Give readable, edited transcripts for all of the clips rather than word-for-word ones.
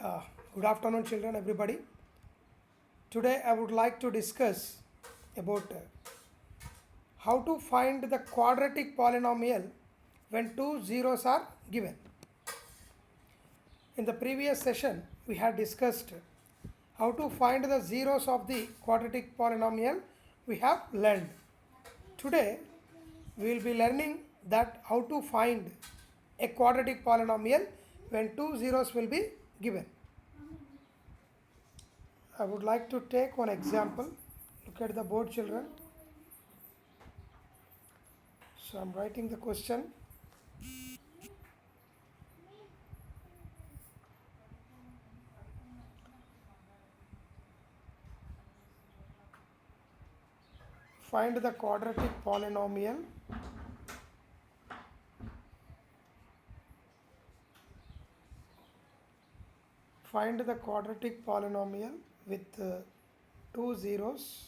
Uh, Good afternoon, children, everybody. Today, I would like to discuss about how to find the quadratic polynomial when two zeros are given. In the previous session, we had discussed how to find the zeros of the quadratic polynomial we have learned. Today, we will be learning that how to find a quadratic polynomial when two zeros will be given. I would like to take one example. Look at the board, children. So I'm writing the question. Find the quadratic polynomial with two zeros.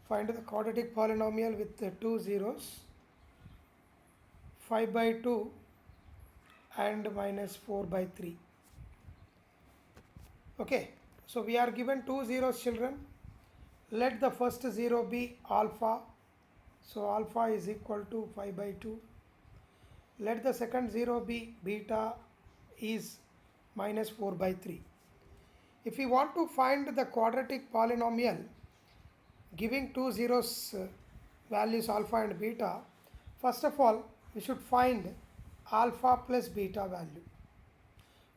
Find the quadratic polynomial with two zeros, 5 by 2 and minus 4 by 3. Okay, so we are given two zeros, children. Let the first zero be alpha. So alpha is equal to 5 by 2. Let the second zero be beta is minus 4 by 3. If we want to find the quadratic polynomial giving two zeros values alpha and beta, first of all we should find alpha plus beta value.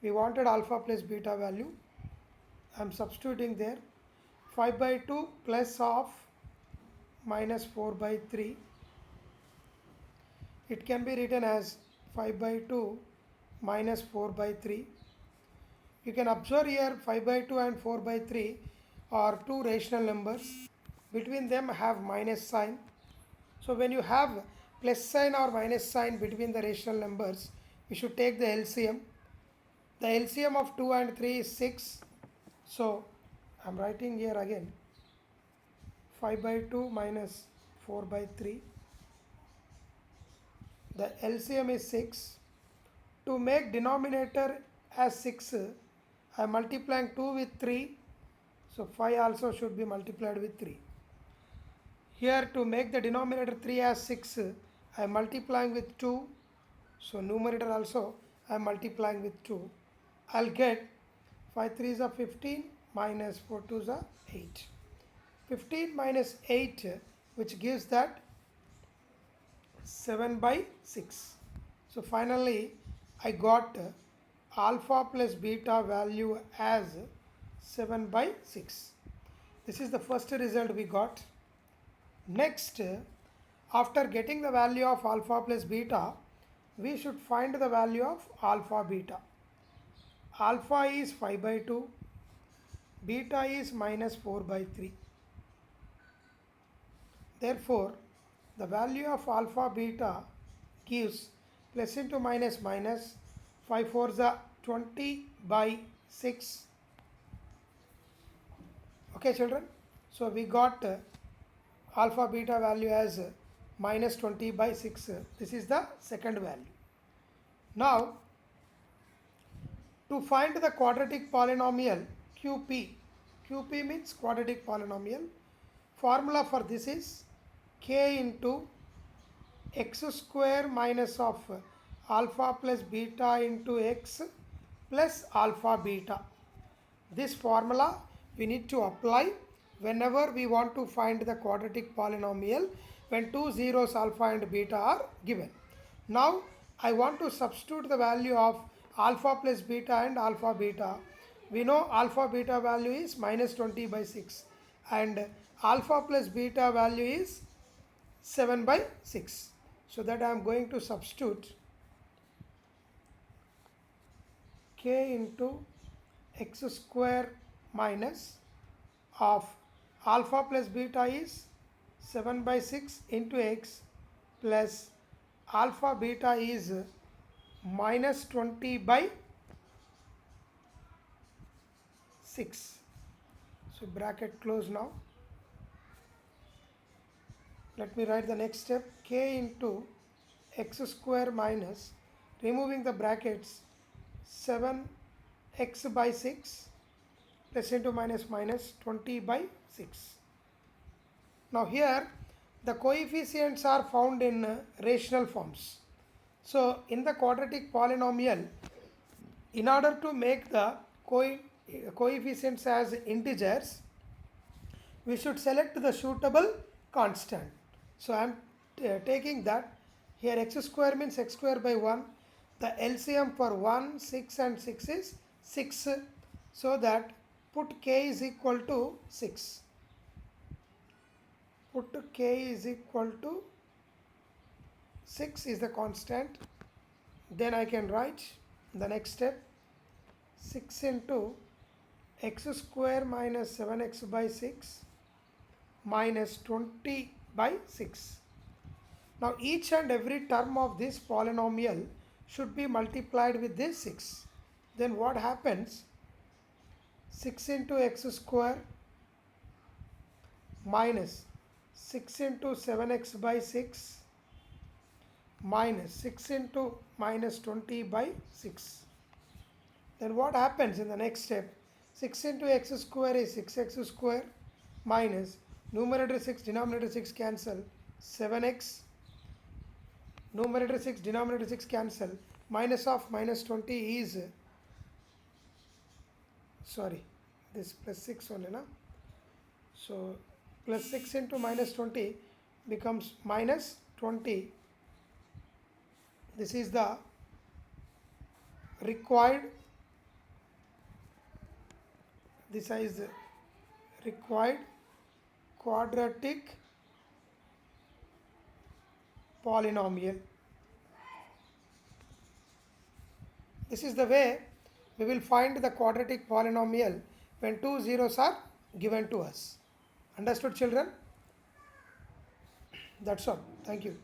We wanted alpha plus beta value. I am substituting there 5 by 2 plus of minus 4 by 3. It can be written as 5 by 2 minus 4 by 3. You can observe here 5 by 2 and 4 by 3 are two rational numbers. Between them have minus sign. So when you have plus sign or minus sign between the rational numbers, you should take the LCM. The LCM of 2 and 3 is 6. So I am writing here again 5 by 2 minus 4 by 3. The LCM is 6. To make denominator as 6, I am multiplying 2 with 3. So 5 also should be multiplied with 3. Here to make the denominator 3 as 6, I am multiplying with 2. So numerator also I am multiplying with 2. I'll get 5 3s are 15 minus 4 2s are 8. 15 minus 8, which gives that 7 by 6. So finally I got alpha plus beta value as 7 by 6. This is the first result we got. Next, after getting the value of alpha plus beta, we should find the value of alpha beta. Alpha is 5 by 2, beta is minus 4 by 3. Therefore, the value of alpha beta gives plus into minus minus 5 4s are 20 by 6. Okay, children. So we got alpha beta value as minus 20 by 6. This is the second value. Now, to find the quadratic polynomial QP, QP means quadratic polynomial. Formula for this is k into x square minus of alpha plus beta into x plus alpha beta. This formula we need to apply whenever we want to find the quadratic polynomial when two zeros alpha and beta are given. Now I want to substitute the value of alpha plus beta and alpha beta. We know alpha beta value is minus 20 by 6 and alpha plus beta value is 7 by 6. So that I am going to substitute k into x square minus of alpha plus beta is 7 by 6 into x plus alpha beta is minus 20 by 6. So bracket close now. Let me write the next step, k into x square minus, removing the brackets, 7x by 6 plus into minus minus 20 by 6. Now here the coefficients are found in rational forms. So in the quadratic polynomial, in order to make the coefficients as integers, we should select the suitable constant. So I am taking that here x square means x square by 1. The LCM for 1, 6 and 6 is 6. So that put k is equal to 6. Put k is equal to 6 is the constant. Then I can write the next step 6 into x square minus 7x by 6 minus 20 by 6. Now each and every term of this polynomial should be multiplied with this 6. Then what happens? 6 into x square minus 6 into 7x by 6 minus 6 into minus 20 by 6. Then what happens in the next step? 6 into x square is 6x square minus numerator 6, denominator 6 cancel, 7x, numerator 6, denominator 6 cancel, minus of minus 20 is, sorry, this plus 6 only, na? So plus 6 into minus 20 becomes minus 20. This is the required, this is the required quadratic polynomial. This is the way we will find the quadratic polynomial when two zeros are given to us. Understood, children? That's all. Thank you.